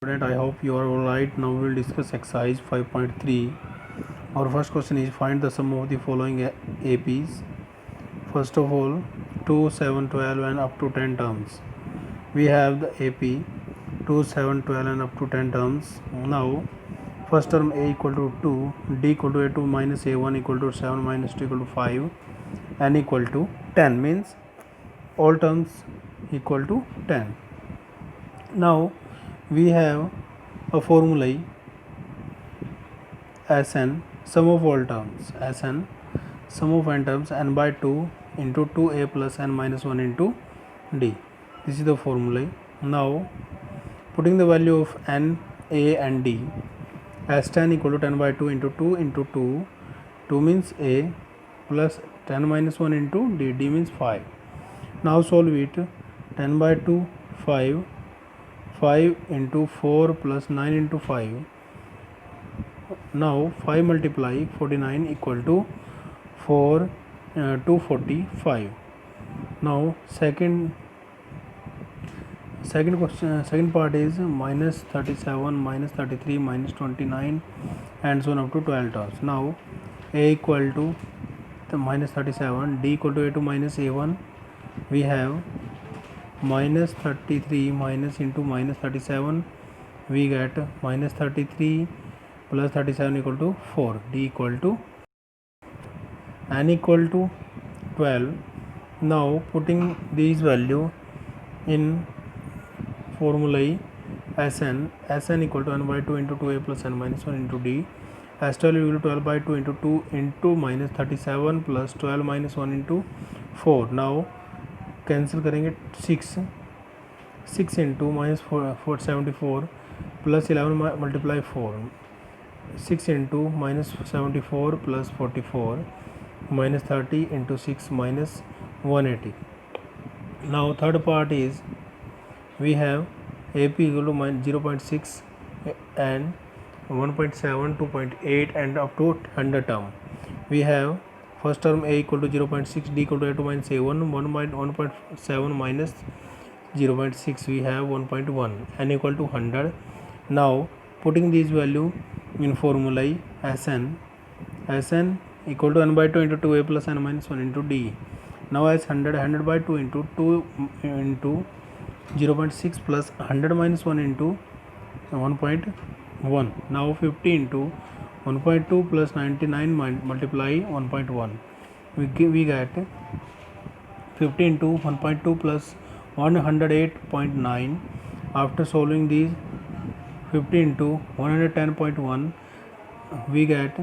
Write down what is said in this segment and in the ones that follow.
Student, I hope you are alright. Now we will discuss exercise 5.3. Our first question is find the sum of the following APs. First of all, 2, 7, 12 and up to 10 terms. We have the AP 2, 7, 12 and up to 10 terms. Now, first term A equal to 2, D equal to A2 minus A1 equal to 7 minus 2 equal to 5, N equal to 10 means all terms equal to 10. Now, we have a formula Sn sum of all terms, Sn sum of n terms n by 2 into 2a plus n minus 1 into d. This is the formula. Now putting the value of n, a and d as 10 equal to 10 by 2 into 2 into 2, 2 means a plus 10 minus 1 into d, d means 5. Now solve it. 10 by 2 5, 5 into 4 plus 9 into 5. Now 5 multiply 49 equal to 245. Now second question, second part is minus 37, minus 33, minus 29 and so on up to 12 terms. Now a equal to the minus 37, d equal to a2 minus a1. We have minus 33 minus into minus 37, we get minus 33 plus 37 equal to 4, d equal to n equal to 12. Now putting these value in formula Sn equal to n by 2 into 2a plus n minus 1 into d, as 12 equal to 12 by 2 into 2 into minus 37 plus 12 minus 1 into 4. Now cancel करेंगे 6 into minus 474 plus 11 multiply 4, 6 into minus 74 plus 44 minus 30 into 6 minus 180. Now third part is we have AP equal to 0.6 and 1.7, 2.8 and up to 100 term. We have first term A equal to 0.6, D equal to A2 minus A1, 1.7 minus 0.6, we have 1.1, n equal to 100. Now putting this value in formula Sn equal to n by 2 into 2a plus n minus 1 into d. Now as 100 by 2 into 0.6 plus 100 minus 1 into 1.1. Now 50 into 1.2 plus 99 multiply 1.1. We get 50 into 1.2 plus 108.9. After solving these 50 into 110.1, we get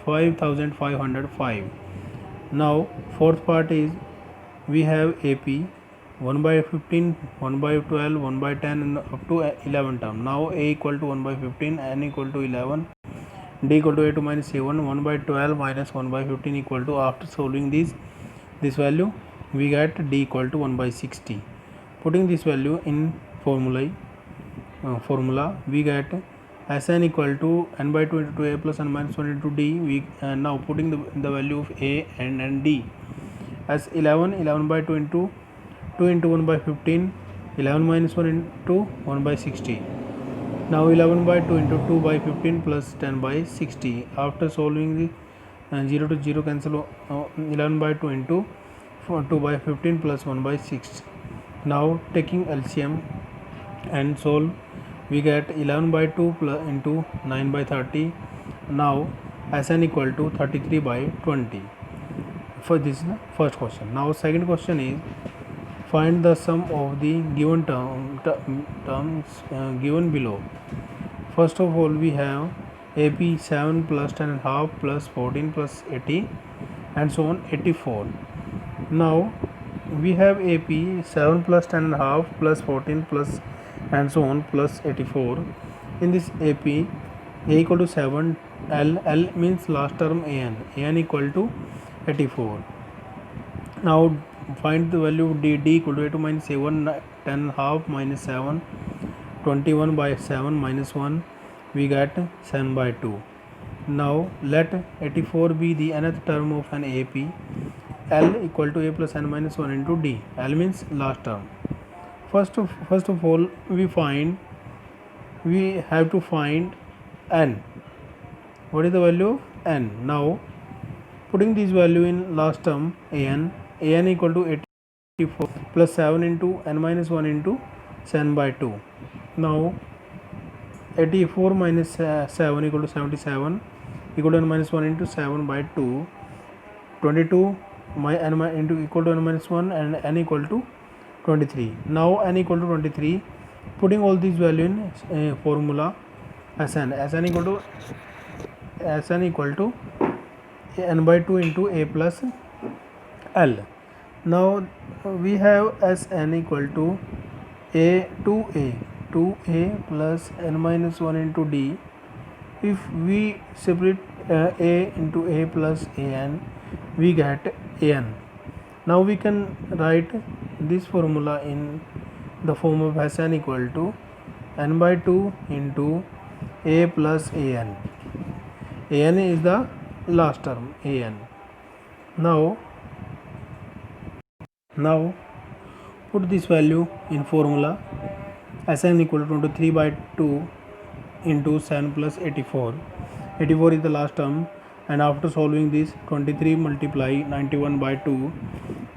5505. Now fourth part is we have AP 1 by 15, 1 by 12, 1 by 10 and up to 11 term. Now a equal to 1 by 15, n equal to 11, d equal to a2 minus a1, 1 by 12 minus 1 by 15 equal to, after solving this value, we get d equal to 1 by 60. Putting this value in formula, we get Sn equal to n by 2 into 2a plus n minus 1 into d. We now putting the value of a and d as 11 by 2 into 1 by 15, 11 minus 1 into 1 by 60. Now 11 by 2 into 2 by 15 plus 10 by 60. After solving the 0 to 0 cancel, 11 by 2 into 2 by 15 plus 1 by 6. Now taking LCM and solve, we get 11 by 2 plus into 9 by 30. Now Sn equal to 33 by 20. For this is the first question. Now second question is find the sum of the given terms given below. First of all, we have AP 7 plus 10 and half plus 14 plus 80 and so on 84. Now we have AP 7 plus 10 and half plus 14 plus and so on plus 84. In this AP, a equal to 7, L means last term an equal to 84. Now find the value of d equal to a2 minus a1, 10 half minus 7, 21 by 7 minus 1, we get 7 by 2. Now let 84 be the nth term of an AP. L equal to a plus n minus 1 into d. L means last term. First of all, we find we have to find n. What is the value of n? Now putting this value in last term, an equal to 84 plus 7 into n minus 1 into 7 by 2. Now 84 minus 7 equal to 77 equal to n minus 1 into 7 by 2. 22 n into equal to n minus 1 and n equal to 23. Now n equal to 23, putting all these value in formula Sn equal to n by 2 into a plus l. Now we have Sn equal to a 2a plus n minus 1 into d. If we separate a into a plus an, we get an. Now we can write this formula in the form of Sn equal to n by 2 into a plus an. An is the last term, an. Now put this value in formula. Sn equal to 23 by 2 into 7 plus 84. 84 is the last term, and after solving this, 23 multiply 91 by 2,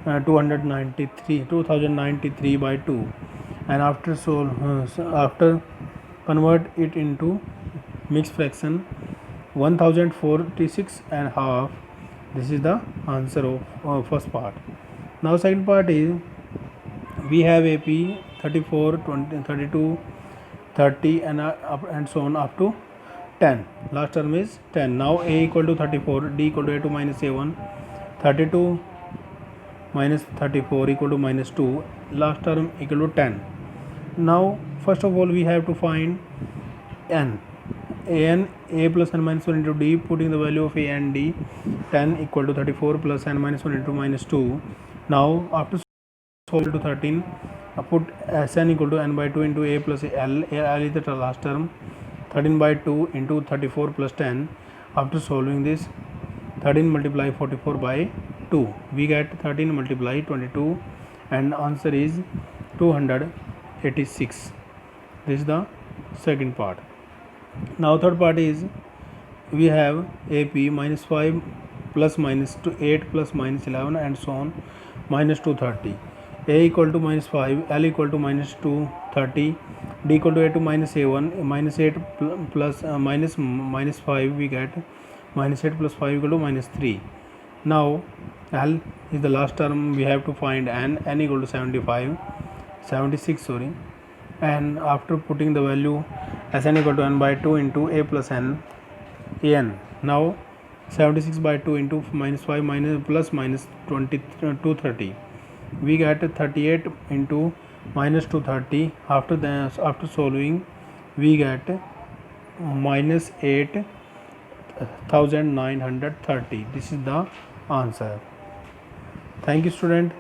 2093 by 2, and after convert it into mixed fraction, 1046 and half. This is the answer of first part. Now second part is, we have AP 34, 20, 32, 30 and so on up to 10. Last term is 10. Now a equal to 34, d equal to a2 minus a1, 32 minus 34 equal to minus 2, last term equal to 10. Now first of all we have to find n. An, a plus n minus 1 into d, putting the value of a and d. 10 equal to 34 plus n minus 1 into minus 2. Now after solve to 13, put Sn equal to n by 2 into a plus l. L is the last term. 13 by 2 into 34 plus 10. After solving this, 13 multiply 44 by 2. We get 13 multiply 22, and answer is 286. This is the second part. Now third part is, we have AP minus 5 plus minus 8 plus minus 11 and so on, minus 230. A equal to minus 5, L equal to minus 230, d equal to a to minus a1, minus 8 plus minus 5, we get minus 8 plus 5 equal to minus 3. Now L is the last term, we have to find n equal to 76, and after putting the value Sn equal to n by 2 into a plus n. Now 76 by 2 into minus 5 minus plus minus 230, we get 38 into minus 230. After solving, we get minus 8,930. This is the answer. Thank you, student.